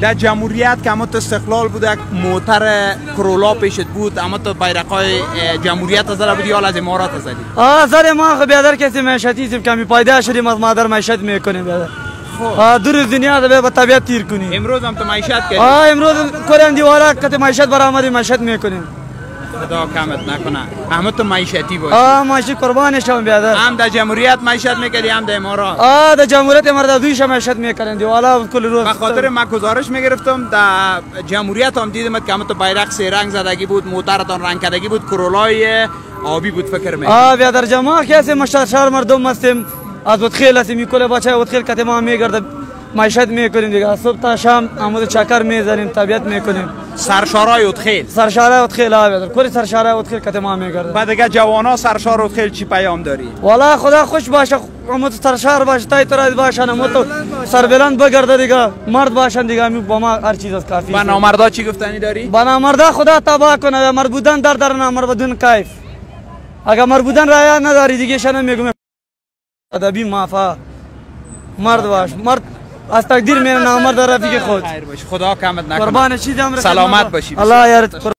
در جمهوریت که همه تو استقلال بود یک موتر کرولا پیشت بود، همه تو بیرقای جمهوریت از زده بودی یا از امارات از زدی؟ زده ما خب بیادر کسی معیشتی سیم کمی پایده شدیم از مادر معیشت میکنیم بیادر. دو روز دنیا رو به طبیعت تیر کنیم. امروز هم تو معیشت کردی؟ امروز کردیم دیوالا که معیشت برآمدیم معیشت میکنیم. خدا کمت نکنه. همه تو معیشتی باشی. معیشت قربانش هم بیادر. هم در جمهوریت معیشت میکردی هم در امارات؟ در جمهوریت امارات دویش معیشت میکردن دیوالا کل روز. به خاطر من گزارش میگرفتم در جمهوریت هم دیدم که همه تو بیرق سه رنگ زدگی بود، موترتان رنگ کردگی بود، کرولای آبی بود فکر میکنم. بیادر جماعت کسی مشتر مردم هستیم. از ودخیل هستیم میکله بچه ودخیل کتی ما میگرده معیشت میکنیم دیگه. صبح تا شام عمود چکر میزنیم طبیعت میکنیم. سرشارای ودخیل؟ سرشارای ودخیل بیادر کلی سرشارای ودخیل کتی ما میگرده. بعد دیگه جوانا سرشار ودخیل چی پیام داری؟ والا خدا خوش باشه، عمود سرشار باشه، تای تراز باشه، عمود سربلند بگرده دیگه، مرد باشن دیگه، با ما هر چیز از کافی. با نامردا چی گفتنی داری؟ با نامردا خدا تباه کنه، مرد بودن در نامرد بودن کیف. اگر مرد بودن رعایت نداری دیگه شن میگم ادبی معفا مرد باش، مرد از تقدیر میره، نامرد رفیق خود. خیر باش، خدا کمت نکنه. قربان چیزم سلامت باشی. الله یارت.